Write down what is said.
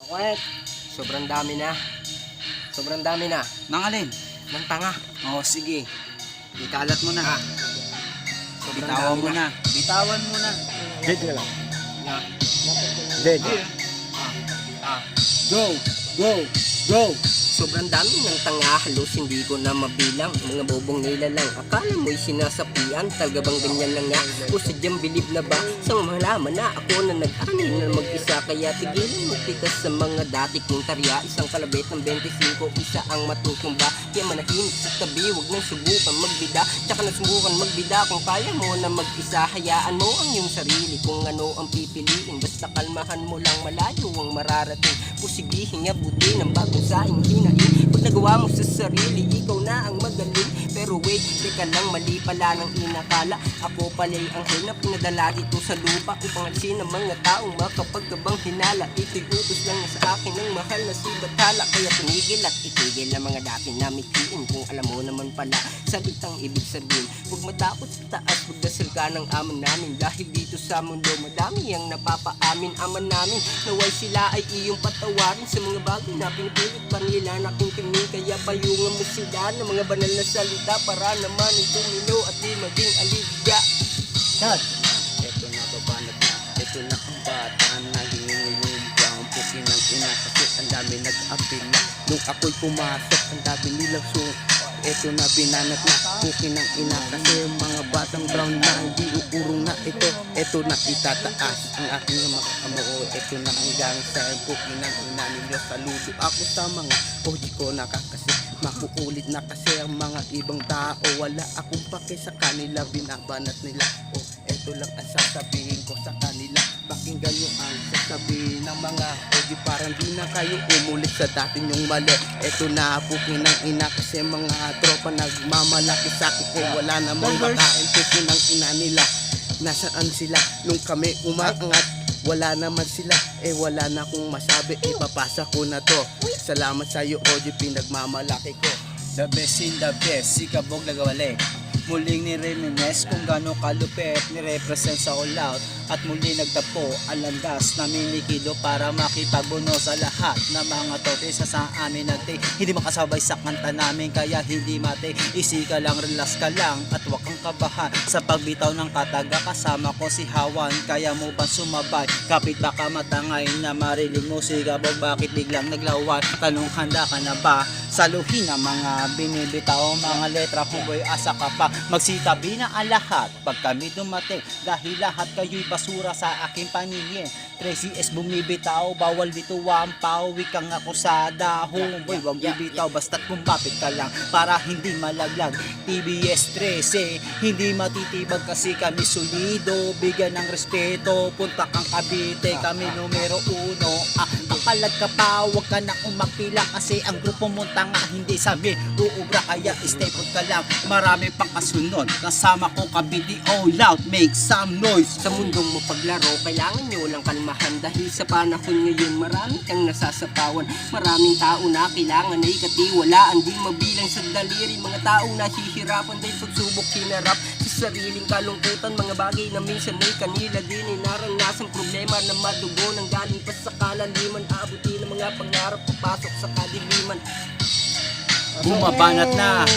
Wait, sobrang dami na. Sobrang dami na. Nang alin? Ng tanga. Oo, sige. Ikalat mo na. Sobrang Bitawan dami mo na. Bitawan mo na. Dead ka lang. Yeah. Dead. Go! Go! Go! Sobrang dami ng tanga, halos hindi ko na mabilang. Mga bobong nila lang, akala mo'y sinasapian. Talaga bang ganyan na nga? O sadyang bilib na ba? Sa malaman na ako na nag-anin na mag-isa. Kaya tigilan magpitas sa mga dati kong tarya. Isang kalabit ng 25, isa ang matutumba. Kaya manahimik sa tabi, huwag nang subukan magbida. Tsaka nasubukan magbida kung kaya mo na mag-isa. Hayaan mo ang iyong sarili kung ano ang pipiliin. Basta kalmahan mo lang, malayo ang mararating. Pusigihin nga buti ng bagong saing hinahin. Pag nagawa mo sa sarili, ikaw na ang magaling. Pero wait, teka lang, mali pala ng inakala. Ako pala'y anghel na pinadala dito sa lupa upang alisin ang mga taong makapagkabang hinala. Ito'y utos lang sa akin ng mahal na si Bathala. Kaya tumigil at itigil ang mga dati na mitiin. Kung alam mo naman pala, salitang ibig sabihin. Huwag matakot sa taas, magdasal ka ng ama namin. Dahil dito sa mundo, madami ang napapaamin. Ama namin, naway sila ay iyong patawarin sa mga bagay na pinipilit pa nila na kintingin. Kaya payungan mo sila ng mga banal na salita para naman ay tumino at di maging aliga. Dad! Ito na babanat na. Ito na ang bata na hingilumba. Ang pukin ng ina kasi ang dami nag-apila. Nung ako'y pumasok, ang dami nilang ito na binanat na pukin ng ina kasi mga batang brown na hindi uurong na ito. Ito na itataas ang aking mga amoo. Ito na hanggang sa pukin ng ina ninyo. Saludo ako sa mga oji ko nakakasi. Makukulit na kasi ang mga ibang tao. Wala akong pake sa kanila, binabanat nila. Oh, ito lang ang sasabihin ko sa kanila. Pakinggan nyo ang sasabihin ng mga oji. Parang di na kayo umulit sa dati nyong mali. Ito na pukin ng ina kasi mga tropa nagmamalaki sa akin. Kung wala namang makain pukin ng ina nila. Nasaan sila nung kami umaangat? Wala naman sila, wala na akong masabi. Ipapasa ko na to. Salamat sa'yo, Oji, pinagmamalaki ko. The best in the best, si Kabog Lagawale. Muling ni-reminisce kung gano'ng kalupit ni-represent sa all out. At muli nagtapo ang landas na minikido para makipagbuno sa lahat ng mga tote sa amin natin. Hindi makasabay sa kanta namin kaya hindi mate. Isi ka lang, relax ka lang at huwag kang kabahan. Sa pagbitaw ng kataga kasama ko si Hawan. Kaya mo ba sumabay? Kapit baka matangay na mariling mo si Kabog. Bakit biglang naglawan? Tanong handa ka na ba? Saluhin ang mga binibitaw, mga letra kung boy asa ka pa. Magsitabi na ang lahat pag kami dumating. Dahil lahat kayo'y basura sa aking paningin. 3CS bumibitaw, bawal bituan, pauwi kang ako sa dahong. Boy, wag bibitaw, basta't kumapit ka lang para hindi malaglag. TBS 13, hindi matitibag kasi kami solido. Bigyan ng respeto, punta kang Cavite, kami numero 1. Kapalag ka pa, wag ka na umapila kasi ang grupo mo tanga, hindi sabi uubra kaya stay put ka lang. Marami pang kasunod, kasama ko Cavite, all out, make some noise. Sa mundong mo paglaro, kailangan nyo lang kalmahan. Dahil sa panahon ngayon, marami kang nasasapawan. Maraming tao na kailangan ay katiwalaan. Di mabilang sa daliri, mga taong nahihirapan dahil pagsubok hinarap sa sariling kalungkutan. Mga bagay na minsan ay kanila din ay naranasang problema na madugo nang galing pa sa kalaliman. Abutin ng mga pangarap, papasok sa kadiliman. Bumabanat na